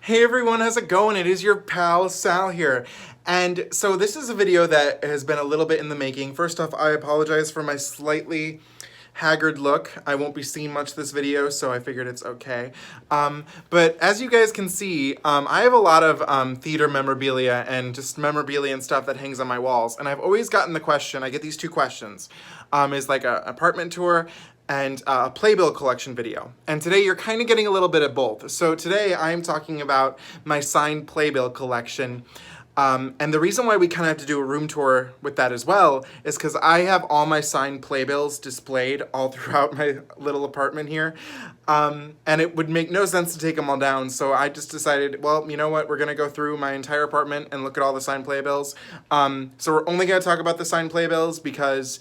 Hey everyone, how's it going? It is your pal Sal here. And so this is a video that has been a little bit in the making. First off, I apologize for my slightly haggard look. I won't be seeing much this video, so I figured it's okay. But as you guys can see, I have a lot of theater memorabilia and just memorabilia and stuff that hangs on my walls. And I've always gotten the question, I get these two questions, is like an apartment tour and a Playbill collection video. And today you're kind of getting a little bit of both. So today I'm talking about my signed Playbill collection. And the reason why we kind of have to do a room tour with that as well is because I have all my signed Playbills displayed all throughout my little apartment here. And it would make no sense to take them all down. So I just decided, well, you know what? We're going to go through my entire apartment and look at all the signed Playbills. So we're only going to talk about the signed Playbills because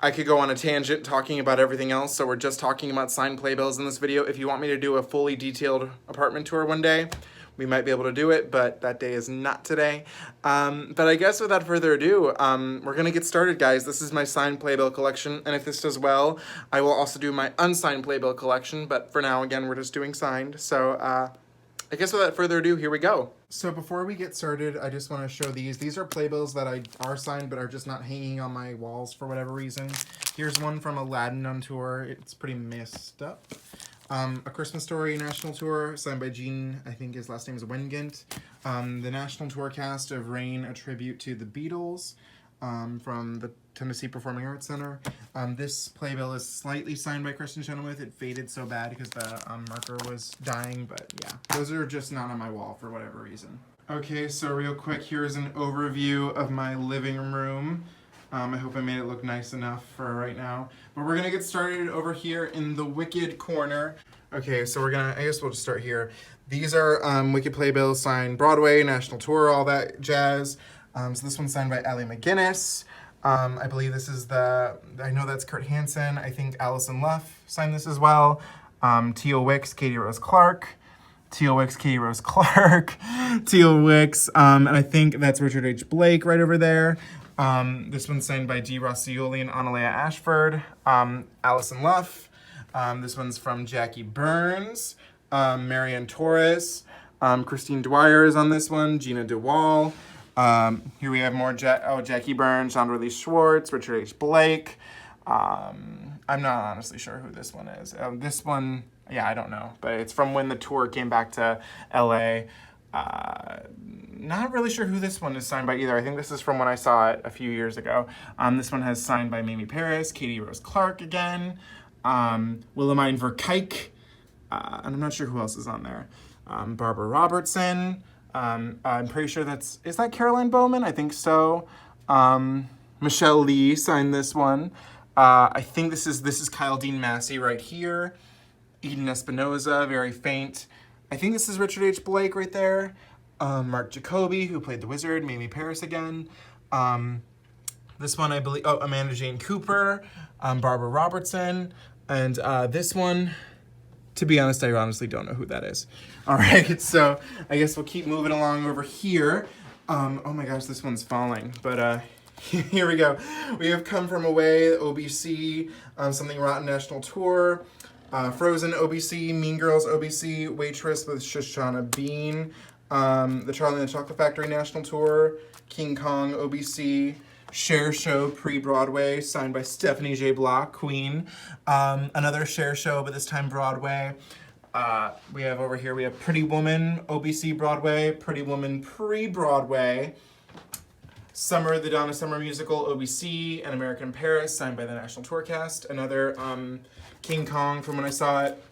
I could go on a tangent talking about everything else, so we're just talking about signed Playbills in this video. If you want me to do a fully detailed apartment tour one day, we might be able to do it, but that day is not today. But I guess without further ado, we're gonna get started, guys. This is my signed Playbill collection, and if this does well, I will also do my unsigned Playbill collection, but for now, again, we're just doing signed. So I guess without further ado, here we go. So before we get started, I just want to show these. These are Playbills that are signed but are just not hanging on my walls for whatever reason. Here's one from Aladdin on tour. It's pretty messed up. A Christmas Story national tour signed by Gene, I think his last name is Wingant. The national tour cast of Rain, a tribute to the Beatles. From the Tennessee Performing Arts Center. This Playbill is slightly signed by Kristen Chenoweth. It faded so bad because the marker was dying, but yeah. Those are just not on my wall for whatever reason. Okay, so real quick, here's an overview of my living room. I hope I made it look nice enough for right now. But we're gonna get started over here in the Wicked corner. Okay, so I guess we'll just start here. These are Wicked Playbills signed Broadway, national tour, all that jazz. So this one's signed by Allie McGuinness. I believe this is I know that's Kurt Hansen. I think Allison Luff signed this as well. Teal Wicks, Katie Rose Clark. Teal Wicks, Katie Rose Clark. Teal Wicks, and I think that's Richard H. Blake right over there. This one's signed by Dee Rossioli and Analea Ashford. Allison Luff. This one's from Jackie Burns. Marianne Torres. Christine Dwyer is on this one. Gina DeWall. Here we have more Jackie Burns, John Lee Schwartz, Richard H. Blake. I'm not honestly sure who this one is. This one, yeah, I don't know. But it's from when the tour came back to LA. Not really sure who this one is signed by either. I think this is from when I saw it a few years ago. This one has signed by Mamie Paris, Katie Rose Clark again, Wilhelmine Verkijk, and I'm not sure who else is on there. Barbara Robertson. I'm pretty sure is that Caroline Bowman? I think so. Michelle Lee signed this one. I think this is Kyle Dean Massey right here. Eden Espinoza, very faint. I think this is Richard H. Blake right there. Mark Jacoby, who played the Wizard. Mamie Paris again. This one, I believe, Amanda Jane Cooper. Barbara Robertson. And this one, to be honest, I honestly don't know who that is. All right, so I guess we'll keep moving along over here. Oh my gosh, this one's falling. But here we go. We have Come From Away, OBC, Something Rotten National Tour, Frozen OBC, Mean Girls OBC, Waitress with Shoshana Bean, the Charlie and the Chocolate Factory National Tour, King Kong OBC, Cher Show pre-Broadway, signed by Stephanie J. Block, Queen. Another Cher Show, but this time Broadway. We have Pretty Woman, OBC Broadway, Pretty Woman pre-Broadway. Summer, the Donna Summer Musical, OBC, and American in Paris, signed by the National Tour cast. Another King Kong from when I saw it.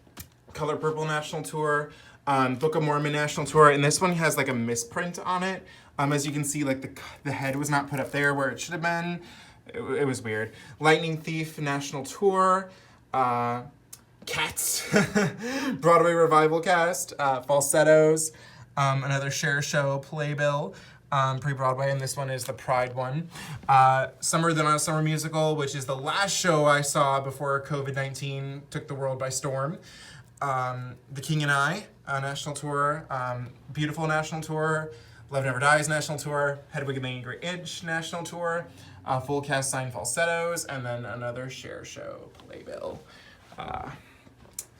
Color Purple National Tour. Book of Mormon National Tour, and this one has like a misprint on it. As you can see, like the head was not put up there where it should have been. It was weird. Lightning Thief National Tour, Cats, Broadway Revival Cast, Falsettos, another Cher Show Playbill, pre-Broadway, and this one is the Pride one. Summer, the Not Summer Musical, which is the last show I saw before COVID-19 took the world by storm. The King and I, National Tour, Beautiful National Tour, Love Never Dies National Tour, Hedwig and the Angry Inch National Tour, full cast signed Falsettos, and then another Cher Show Playbill.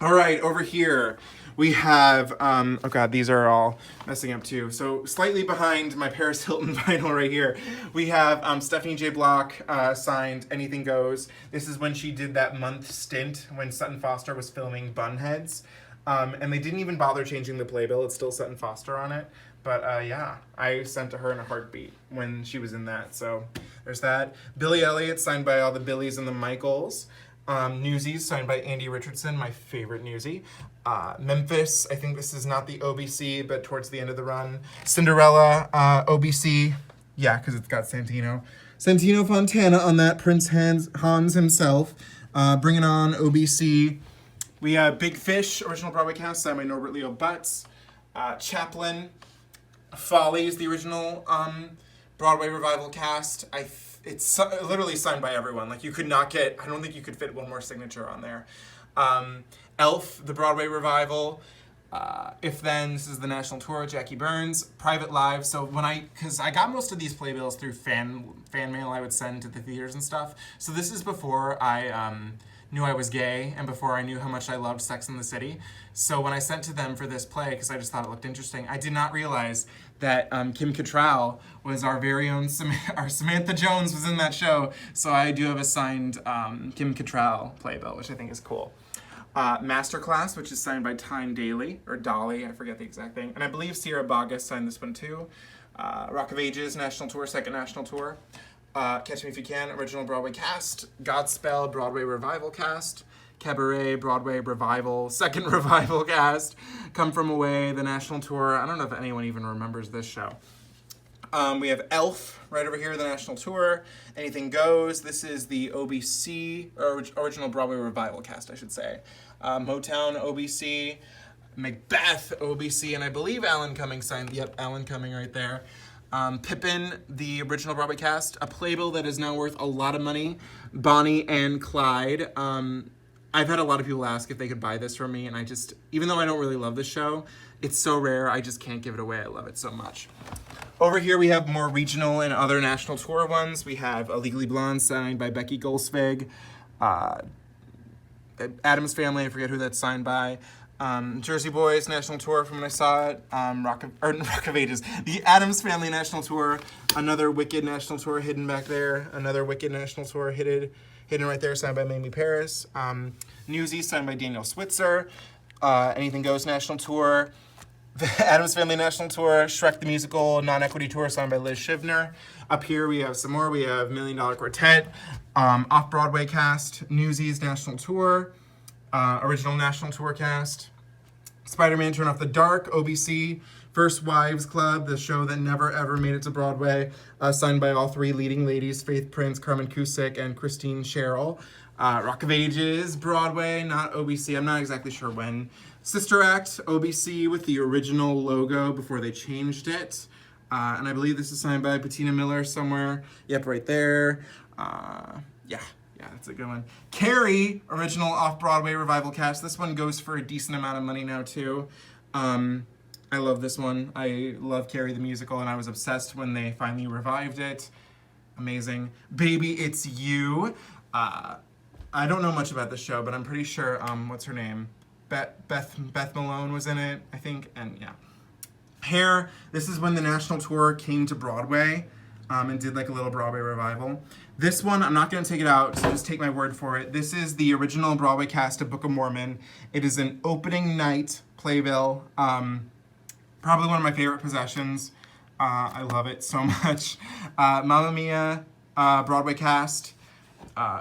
All right, over here we have, oh God, these are all messing up too. So slightly behind my Paris Hilton vinyl right here, we have Stephanie J. Block signed Anything Goes. This is when she did that month stint when Sutton Foster was filming Bunheads. And they didn't even bother changing the playbill. It's still Sutton Foster on it. But yeah, I sent to her in a heartbeat when she was in that. So there's that. Billy Elliot signed by all the Billies and the Michaels. Newsies signed by Andy Richardson, my favorite Newsie. Memphis, I think this is not the OBC, but towards the end of the run. Cinderella, OBC. Yeah, because it's got Santino. Santino Fontana on that, Prince Hans himself. Bring It On, OBC. We have Big Fish, original Broadway cast, signed by Norbert Leo Butz. Chaplin, Follies, the original Broadway revival cast. It's literally signed by everyone. Like, you could not get, I don't think you could fit one more signature on there. Elf, the Broadway revival. If Then, this is the national tour, Jackie Burns. Private Live, so because I got most of these playbills through fan mail I would send to the theaters and stuff. So this is before I knew I was gay and before I knew how much I loved Sex and the City. So when I sent to them for this play, because I just thought it looked interesting, I did not realize that Kim Cattrall was our very own, our Samantha Jones was in that show. So I do have a signed Kim Cattrall playbill, which I think is cool. Masterclass, which is signed by Tyne Daly, or Dolly, I forget the exact thing. And I believe Sierra Boggess signed this one too. Rock of Ages, national tour, second national tour. Catch Me If You Can, original Broadway cast. Godspell, Broadway revival cast. Cabaret, Broadway revival, second revival cast. Come From Away, the national tour. I don't know if anyone even remembers this show. We have Elf right over here, the national tour. Anything Goes. This is the OBC, or original Broadway revival cast, I should say. Motown, OBC. Macbeth, OBC, and I believe Alan Cumming signed. Yep, Alan Cumming right there. Pippin, the original Broadway cast. A playbill that is now worth a lot of money. Bonnie and Clyde. I've had a lot of people ask if they could buy this from me, and I just, even though I don't really love this show, it's so rare, I just can't give it away. I love it so much. Over here we have more regional and other national tour ones. We have A Legally Blonde signed by Becky Goldsvig. Addams Family, I forget who that's signed by. Jersey Boys national tour from when I saw it. Rock of Ages. The Addams Family national tour. Another Wicked national tour hidden back there. Another Wicked national tour hidden right there, signed by Mamie Paris. Newsies signed by Daniel Switzer. Anything Goes national tour. The Addams Family national tour. Shrek the Musical non-equity tour signed by Liz Shivner. Up here we have some more. We have $1 Million Quartet. Off-Broadway cast. Newsies national tour. Original national tour cast. Spider-Man Turn Off the Dark, OBC. First Wives Club, the show that never ever made it to Broadway, signed by all three leading ladies, Faith Prince, Carmen Cusick, and Christine Sherrill. Rock of Ages, Broadway, not OBC, I'm not exactly sure when. Sister Act, OBC with the original logo before they changed it. And I believe this is signed by Bettina Miller somewhere. Yep, right there. Yeah, that's a good one. Carrie, original off-Broadway revival cast. This one goes for a decent amount of money now, too. I love this one. I love Carrie the musical, and I was obsessed when they finally revived it. Amazing. Baby, It's You. I don't know much about the show, but I'm pretty sure, what's her name? Beth Malone was in it, I think, and yeah. Hair, this is when the national tour came to Broadway, and did like a little Broadway revival. This one, I'm not gonna take it out, so just take my word for it. This is the original Broadway cast of Book of Mormon. It is an opening night playbill. Probably one of my favorite possessions. I love it so much. Mamma Mia, Broadway cast.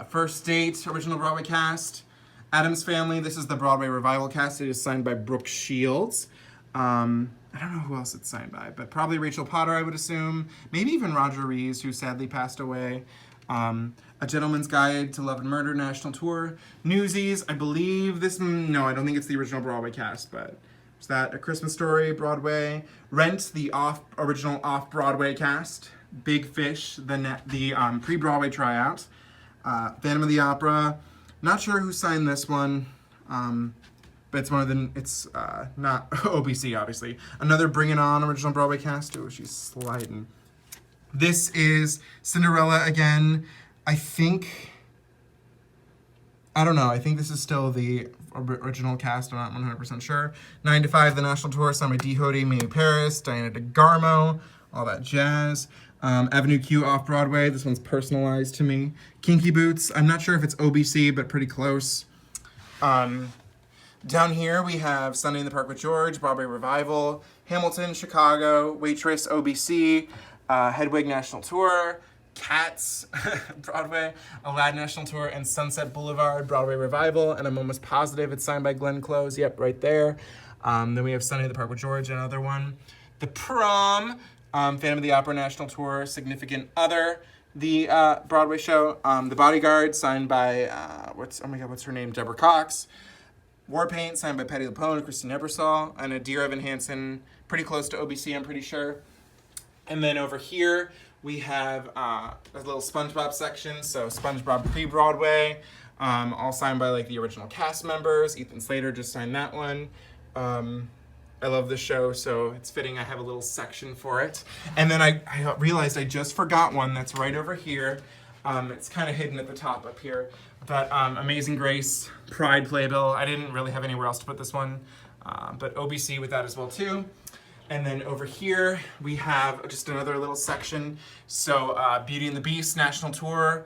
First Date, original Broadway cast. Addams Family, this is the Broadway revival cast. It is signed by Brooke Shields. I don't know who else it's signed by, but probably Rachel Potter, I would assume. Maybe even Roger Rees, who sadly passed away. A Gentleman's Guide to Love and Murder National Tour. Newsies, I believe this, no, I don't think it's the original Broadway cast, but is that A Christmas Story, Broadway. Rent, the original off-Broadway cast. Big Fish, the pre-Broadway tryout. Phantom of the Opera. Not sure who signed this one, but it's one of the, it's not OBC, obviously. Another Bring It On original Broadway cast. Oh, she's sliding. This is Cinderella again. I don't know, I think this is still the original cast, I'm not 100% sure. 9 to 5, the national tour, signed by D. Hoadie, Mimi Paris, Diana DeGarmo, all that jazz. Avenue Q off-Broadway, this one's personalized to me. Kinky Boots, I'm not sure if it's OBC, but pretty close. Down here we have Sunday in the Park with George, Broadway Revival, Hamilton, Chicago, Waitress, OBC, Hedwig National Tour, Cats, Broadway, Aladdin National Tour, and Sunset Boulevard, Broadway Revival, and I'm almost positive it's signed by Glenn Close, yep, right there. Then we have Sunday in the Park with George, another one. The Prom, Phantom of the Opera National Tour, Significant Other, the Broadway show, The Bodyguard, signed by, what's her name, Deborah Cox. Warpaint, signed by Patti LuPone and Christine Ebersol, and a Dear Evan Hansen, pretty close to OBC, I'm pretty sure. And then over here, we have a little SpongeBob section, so SpongeBob pre-Broadway, all signed by like the original cast members. Ethan Slater just signed that one. I love this show, so it's fitting I have a little section for it. And then I realized I just forgot one that's right over here. It's kind of hidden at the top up here. But Amazing Grace, Pride Playbill. I didn't really have anywhere else to put this one, but OBC with that as well too. And then over here we have just another little section. So Beauty and the Beast National Tour,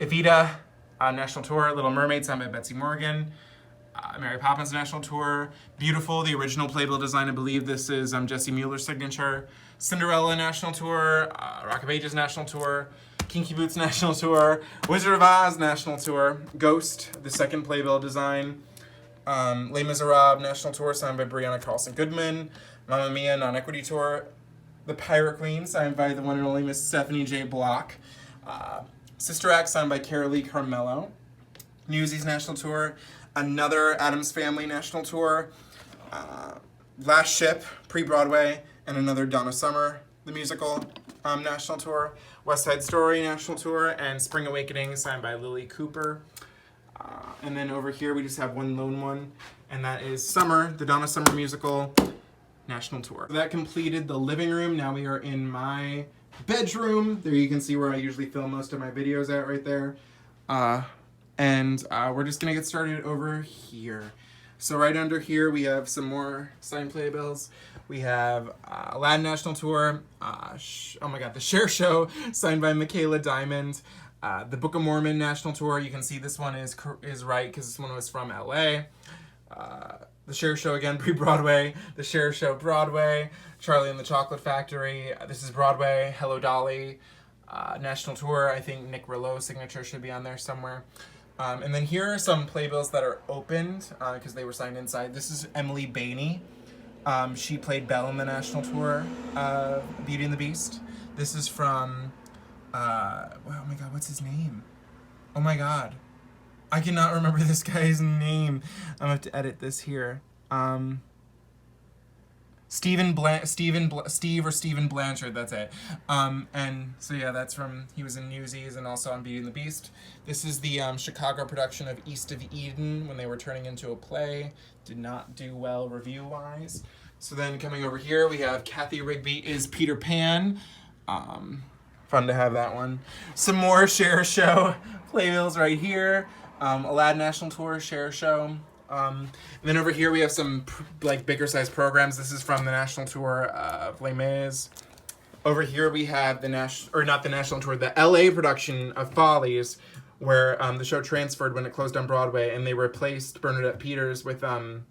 Evita National Tour, Little Mermaid signed by Betsy Morgan, Mary Poppins National Tour, Beautiful, the original Playbill design. I believe this is Jesse Mueller's signature. Cinderella National Tour, Rock of Ages National Tour, Kinky Boots National Tour, Wizard of Oz National Tour, Ghost, the second Playbill design, Les Miserables National Tour, signed by Brianna Carlson Goodman, Mamma Mia Non-Equity Tour, The Pirate Queen, signed by the one and only Miss Stephanie J. Block, Sister Act, signed by Carolee Carmelo, Newsies National Tour, another Addams Family National Tour, Last Ship, pre-Broadway, and another Donna Summer, the musical, National Tour, West Side Story National Tour, and Spring Awakening, signed by Lily Cooper. And then over here we just have one lone one, and that is Summer, the Donna Summer musical, National Tour. So that completed the living room. Now we are in my bedroom. There you can see where I usually film most of my videos at right there. And we're just gonna get started over here. So right under here we have some more signed playbills. We have Aladdin National Tour, oh my god, The Cher Show, signed by Michaela Diamond. The Book of Mormon National Tour, you can see this one is right because this one was from LA. The Cher Show again, pre-Broadway. The Cher Show, Broadway. Charlie and the Chocolate Factory, this is Broadway. Hello Dolly, National Tour. I think Nick Rillo's signature should be on there somewhere. And then here are some playbills that are opened because they were signed inside. This is Emily Bainey. She played Belle in the National Tour, Beauty and the Beast. This is from, oh my god, what's his name? Oh my god. I cannot remember this guy's name. I'm gonna have to edit this here. Steve or Stephen Blanchard, that's it. And so yeah, that's from, he was in Newsies and also on Beauty and the Beast. This is the Chicago production of East of Eden when they were turning into a play. Did not do well review-wise. So then coming over here, we have Kathy Rigby is Peter Pan. Fun to have that one. Some more Cher Show playbills right here. Aladdin National Tour, Cher Show. And then over here we have some like bigger size programs. This is from the National Tour of Les Mis. Over here we have the not the National Tour, the LA production of Follies, where the show transferred when it closed on Broadway, and they replaced Bernadette Peters with oh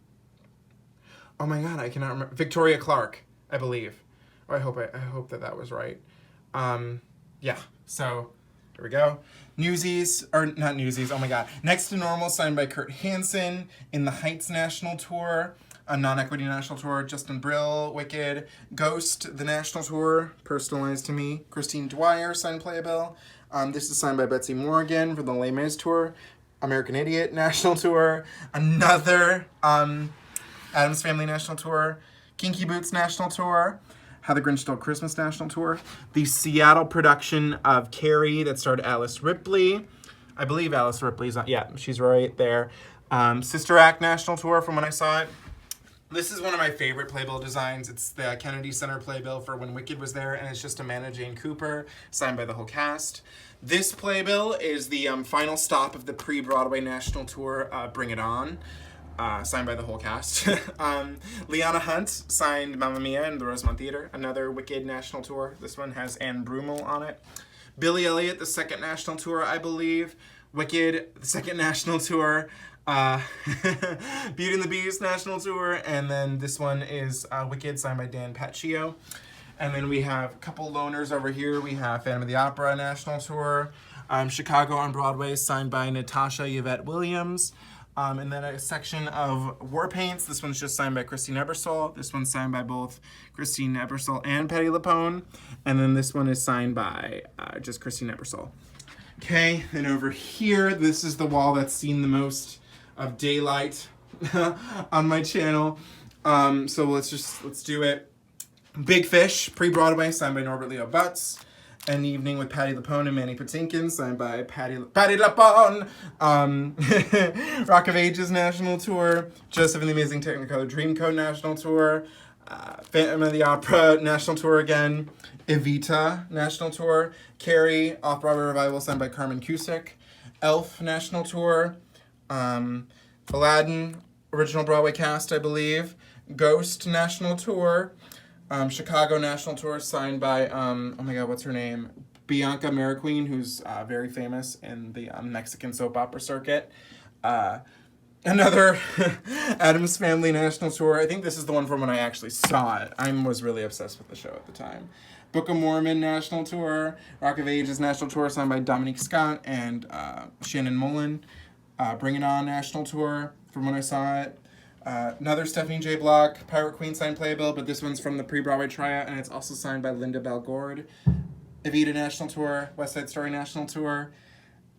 my god, I cannot remember, Victoria Clark, I believe. Or I hope that was right. Yeah, so here we go. Newsies, or not Newsies, oh my god. Next to Normal, signed by Kurt Hansen. In the Heights National Tour, a Non-Equity National Tour, Justin Brill, Wicked. Ghost, the National Tour, personalized to me. Christine Dwyer, signed playbill. This is signed by Betsy Morgan for the Les Mis Tour. American Idiot National Tour. Another Addams Family National Tour. Kinky Boots National Tour. How the Grinch Stole Christmas National Tour. The Seattle production of Carrie that starred Alice Ripley. I believe Alice Ripley's on, yeah, she's right there. Sister Act National Tour from when I saw it. This is one of my favorite Playbill designs. It's the Kennedy Center Playbill for when Wicked was there, and it's just Amanda Jane Cooper, signed by the whole cast. This Playbill is the final stop of the pre-Broadway national tour, Bring It On, signed by the whole cast. Liana Hunt signed Mamma Mia in the Rosemont Theater, another Wicked national tour. This one has Anne Brumel on it. Billy Elliot, the second national tour, I believe. Wicked, the second national tour. Beauty and the Beast national tour, and then this one is Wicked, signed by Dan Paccio. And then we have a couple loners over here. We have Phantom of the Opera national tour, Chicago on Broadway, signed by Natasha Yvette Williams. And then a section of War Paints. This one's just signed by Christine Ebersole. This one's signed by both Christine Ebersole and Patti LuPone. And then this one is signed by just Christine Ebersole. Okay, and over here, this is the wall that's seen the most of daylight on my channel. So let's do it. Big Fish, pre-Broadway, signed by Norbert Leo Butz. An Evening with Patti LuPone and Manny Patinkin, signed by Patti LuPone. Rock of Ages national tour. Joseph and the Amazing Technicolor Dreamcoat national tour. Phantom of the Opera national tour again. Evita national tour. Carrie off-Broadway revival, signed by Carmen Cusick. Elf national tour. Aladdin original Broadway cast, I believe. Ghost national tour. Chicago national tour, signed by oh my god, what's her name? Bianca Mariqueen, who's very famous in the Mexican soap opera circuit. Another Addams Family national tour. I think this is the one from when I actually saw it. I was really obsessed with the show at the time. Book of Mormon national tour. Rock of Ages national tour, signed by Dominique Scott and Shannon Mullen. Bring It On national tour from when I saw it. Another Stephanie J. Block, Pirate Queen signed Playbill, but this one's from the pre-Broadway tryout, and it's also signed by Linda Belgord. Evita National Tour, West Side Story National Tour,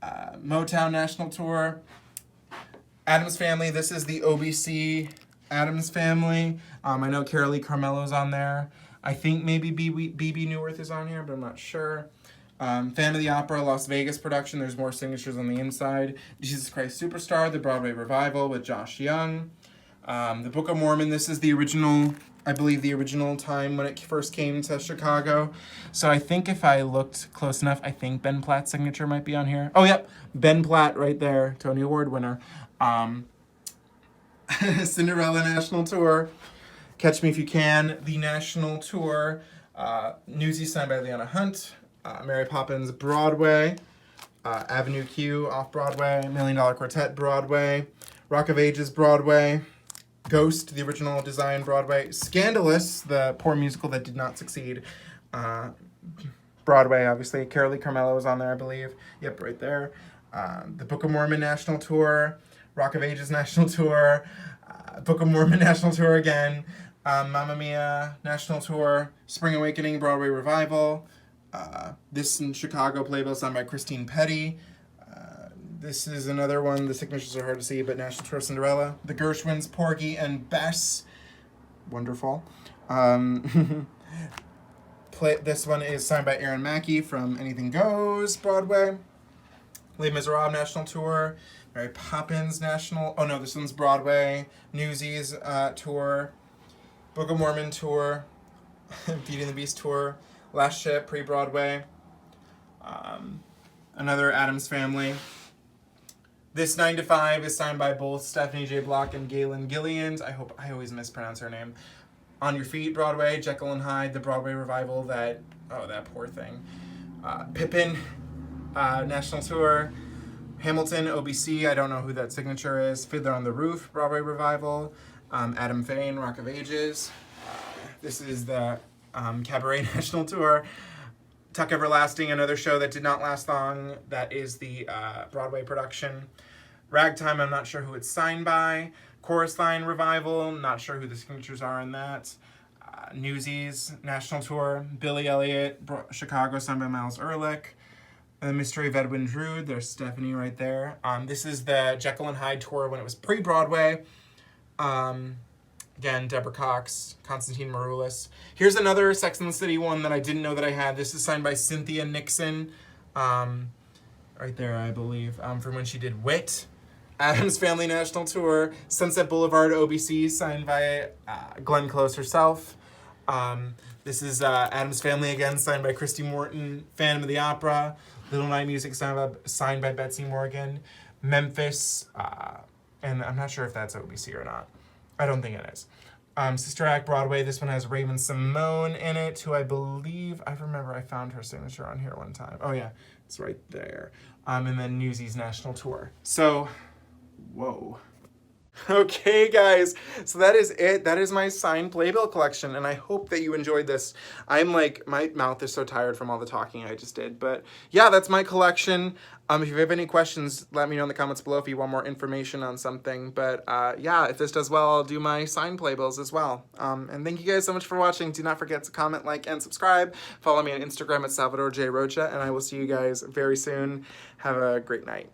Motown National Tour, Addams Family. This is the OBC Addams Family. I know Carolee Carmelo's on there. I think maybe BB Newirth is on here, but I'm not sure. Phantom of the Opera, Las Vegas production. There's more signatures on the inside. Jesus Christ Superstar, the Broadway revival with Josh Young. The Book of Mormon, this is the original, I believe the original time when it first came to Chicago. So I think if I looked close enough, I think Ben Platt's signature might be on here. Oh, yep, Ben Platt right there, Tony Award winner. Cinderella National Tour, Catch Me If You Can, the National Tour, Newsies signed by Liana Hunt, Mary Poppins Broadway, Avenue Q off-Broadway, $1 Million Quartet Broadway, Rock of Ages Broadway, Ghost, the original design Broadway, Scandalous, the poor musical that did not succeed, Broadway, obviously. Carolee Carmelo was on there, I believe. Yep, right there. The Book of Mormon National Tour, Rock of Ages National Tour, Book of Mormon National Tour again, Mamma Mia National Tour, Spring Awakening Broadway Revival, this in Chicago Playbill signed by Christine Petty. This is another one, the signatures are hard to see, but National Tour Cinderella. The Gershwins, Porgy and Bess. Wonderful. This one is signed by Aaron Mackey from Anything Goes, Broadway. Les Miserables National Tour. Mary Poppins National. Oh no, this one's Broadway. Newsies Tour. Book of Mormon Tour. Beauty and the Beast Tour. Last Ship, pre-Broadway. Another Addams Family. This 9 to 5 is signed by both Stephanie J. Block and Galen Gillians. I hope I always mispronounce her name. On Your Feet, Broadway. Jekyll and Hyde, the Broadway revival. That poor thing. Pippin, National Tour. Hamilton, OBC. I don't know who that signature is. Fiddler on the Roof, Broadway revival. Adam Fane, Rock of Ages. This is the Cabaret National Tour. Tuck Everlasting, another show that did not last long. That is the Broadway production. Ragtime, I'm not sure who it's signed by. Chorus Line Revival, not sure who the signatures are in that. Newsies, National Tour. Billy Elliot, Chicago, signed by Miles Ehrlich. The Mystery of Edwin Drood, there's Stephanie right there. This is the Jekyll and Hyde tour when it was pre-Broadway. Again, Deborah Cox, Constantine Maroulis. Here's another Sex and the City one that I didn't know that I had. This is signed by Cynthia Nixon. Right there, I believe, from when she did Wit. Addams Family National Tour, Sunset Boulevard OBC, signed by Glenn Close herself. This is Addams Family again, signed by Christy Morton, Phantom of the Opera. Little Night Music, signed by Betsy Morgan. Memphis, and I'm not sure if that's OBC or not. I don't think it is. Sister Act Broadway, this one has Raven Simone in it, who I believe, I remember I found her signature on here one time. Oh yeah, it's right there. And then Newsies National Tour. So, whoa. Okay, guys, so that is it. That is my signed Playbill collection, and I hope that you enjoyed this. I'm like, my mouth is so tired from all the talking I just did, but yeah, that's my collection. If you have any questions, let me know in the comments below if you want more information on something, but yeah, if this does well, I'll do my signed Playbills as well. And thank you guys so much for watching. Do not forget to comment, like, and subscribe. Follow me on Instagram at Salvador J. Rocha, and I will see you guys very soon. Have a great night.